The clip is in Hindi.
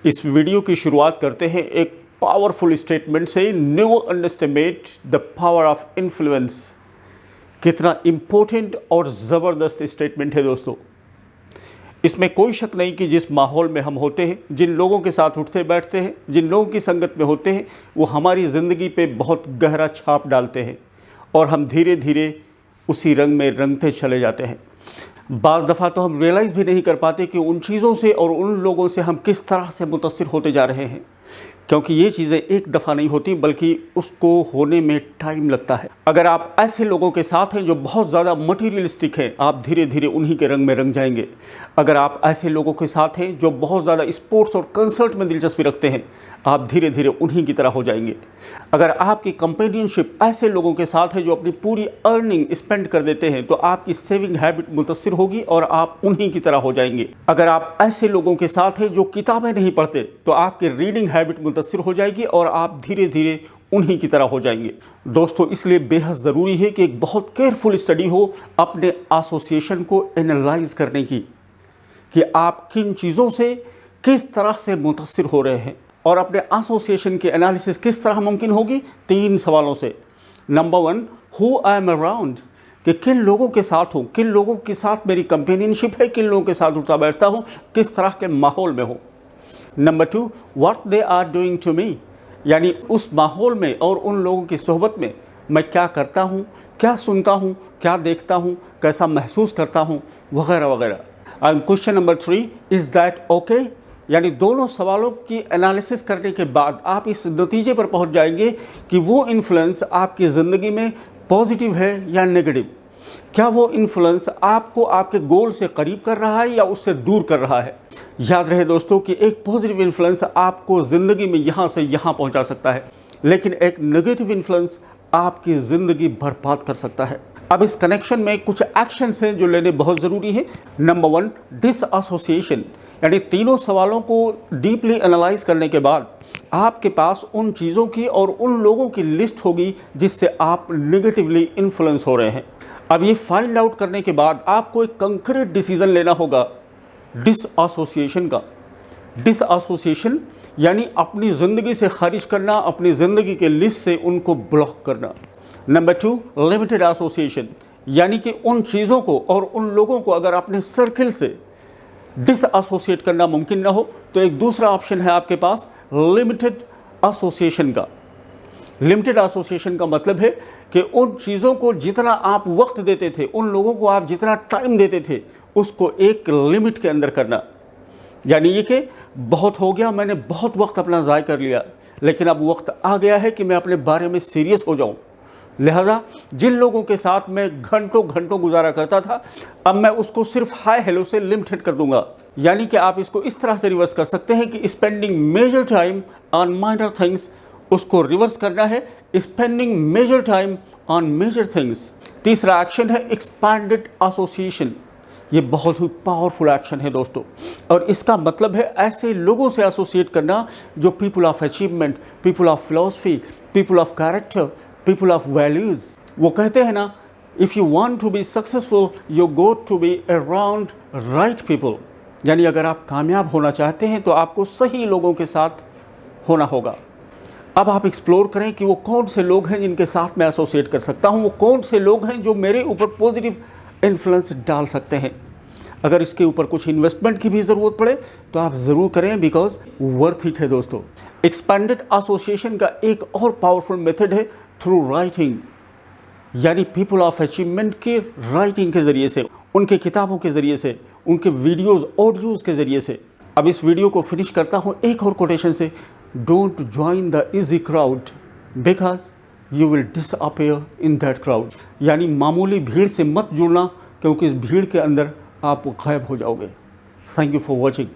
इस वीडियो की शुरुआत करते हैं एक पावरफुल स्टेटमेंट से। Never underestimate the power of influence. कितना इम्पोर्टेंट और ज़बरदस्त स्टेटमेंट है दोस्तों। इसमें कोई शक नहीं कि जिस माहौल में हम होते हैं, जिन लोगों के साथ उठते बैठते हैं, जिन लोगों की संगत में होते हैं, वो हमारी ज़िंदगी पे बहुत गहरा छाप डालते हैं और हम धीरे धीरे उसी रंग में रंगते चले जाते हैं। बाज़ दफ़ा तो हम रियलाइज़ भी नहीं कर पाते कि उन चीज़ों से और उन लोगों से हम किस तरह से मुतासिर होते जा रहे हैं, क्योंकि ये चीज़ें एक दफ़ा नहीं होती बल्कि उसको होने में टाइम लगता है। अगर आप ऐसे लोगों के साथ हैं जो बहुत ज़्यादा मटीरियलिस्टिक हैं, आप धीरे धीरे उन्हीं के रंग में रंग जाएंगे। अगर आप ऐसे लोगों के साथ हैं जो बहुत ज़्यादा स्पोर्ट्स और कंसर्ट में दिलचस्पी रखते हैं, आप धीरे धीरे उन्हीं की तरह हो जाएंगे। अगर आपकी कंपेनियनशिप ऐसे लोगों के साथ है जो अपनी पूरी अर्निंग स्पेंड कर देते हैं, तो आपकी सेविंग हैबिट मुतासिर होगी और आप उन्हीं की तरह हो जाएंगे। अगर आप ऐसे लोगों के साथ हैं जो किताबें नहीं पढ़ते, तो आपकी रीडिंग हैबिट मुतासिर हो जाएगी और आप धीरे धीरे उन्हीं की तरह हो जाएंगे। दोस्तों, इसलिए बेहद ज़रूरी है कि एक बहुत केयरफुल स्टडी हो अपने एसोसिएशन को एनालाइज करने की, कि आप किन चीज़ों से किस तरह से मुतासिर हो रहे हैं और अपने एसोसिएशन की एनालिसिस किस तरह मुमकिन होगी। 3 सवालों से। Number 1, who I am around, कि किन लोगों के साथ हूँ, किन लोगों के साथ मेरी कंपेनियनशिप है, किन लोगों के साथ उठता बैठता हूँ, किस तरह के माहौल में हूँ। Number 2, what they are doing to me, यानी उस माहौल में और उन लोगों की सोहबत में मैं क्या करता हूँ, क्या सुनता हूँ, क्या देखता हूँ, कैसा महसूस करता हूँ, वगैरह वगैरह। And question number 3, is that okay, यानी दोनों सवालों की एनालिसिस करने के बाद आप इस नतीजे पर पहुंच जाएंगे कि वो इन्फ्लुएंस आपकी ज़िंदगी में पॉजिटिव है या नेगेटिव। क्या वो इन्फ्लुएंस आपको आपके गोल से करीब कर रहा है या उससे दूर कर रहा है। याद रहे दोस्तों कि एक पॉजिटिव इन्फ्लुएंस आपको ज़िंदगी में यहाँ से यहाँ पहुँचा सकता है, लेकिन एक नेगेटिव इन्फ्लुएंस आपकी ज़िंदगी बर्बाद कर सकता है। अब इस कनेक्शन में कुछ एक्शंस हैं जो लेने बहुत ज़रूरी है। नंबर 1, डिसएसोसिएशन, यानी तीनों सवालों को डीपली एनालाइज करने के बाद आपके पास उन चीज़ों की और उन लोगों की लिस्ट होगी जिससे आप नेगेटिवली इन्फ्लुएंस हो रहे हैं। अब ये फाइंड आउट करने के बाद आपको एक कंक्रीट डिसीजन लेना होगा डिसएसोसिएशन का। डिसएसोसिएशन यानी अपनी ज़िंदगी से खारिज करना, अपनी ज़िंदगी के लिस्ट से उनको ब्लॉक करना। नंबर 2, लिमिटेड एसोसिएशन, यानी कि उन चीज़ों को और उन लोगों को अगर अपने सर्किल से डिसएसोसिएट करना मुमकिन ना हो, तो एक दूसरा ऑप्शन है आपके पास लिमिटेड एसोसिएशन का। लिमिटेड एसोसिएशन का मतलब है कि उन चीज़ों को जितना आप वक्त देते थे, उन लोगों को आप जितना टाइम देते थे, उसको एक लिमिट के अंदर करना। यानी ये कि बहुत हो गया, मैंने बहुत वक्त अपना ज़ाय कर लिया, लेकिन अब वक्त आ गया है कि मैं अपने बारे में सीरियस हो जाऊं। लिहाजा जिन लोगों के साथ मैं घंटों घंटों गुजारा करता था, अब मैं उसको सिर्फ हाय हेलो से लिमिटेड कर दूंगा। यानी कि आप इसको इस तरह से रिवर्स कर सकते हैं कि spending major time on minor things, उसको रिवर्स करना है spending major time on major things. तीसरा एक्शन है एक्सपैंडेड एसोसिएशन। ये बहुत ही पावरफुल एक्शन है दोस्तों, और इसका मतलब है ऐसे लोगों से एसोसिएट करना जो people of achievement, people of philosophy, people of character, people of values. वो कहते हैं ना, if you want to be successful you go to be around right people, यानी अगर आप कामयाब होना चाहते हैं तो आपको सही लोगों के साथ होना होगा। अब आप एक्सप्लोर करें कि वो कौन से लोग हैं जिनके साथ मैं एसोसिएट कर सकता हूँ, वो कौन से लोग हैं जो मेरे ऊपर पॉजिटिव इन्फ्लुएंस डाल सकते हैं। अगर इसके ऊपर कुछ इन्वेस्टमेंट की भी ज़रूरत पड़े तो आप ज़रूर करें, बिकॉज वर्थ इट है दोस्तों। एक्सपैंडेड एसोसिएशन का एक और पावरफुल मेथड है थ्रू राइटिंग, यानी पीपल ऑफ अचीवमेंट की राइटिंग के ज़रिए से, उनके किताबों के ज़रिए से, उनके वीडियोज़ ऑडियोज़ के ज़रिए से। अब इस वीडियो को फिनिश करता हूँ एक और कोटेशन से, don't join the easy crowd because you will disappear in that crowd, यानी मामूली भीड़ से मत जुड़ना, क्योंकि इस भीड़ के अंदर आप गायब हो जाओगे। Thank you for watching.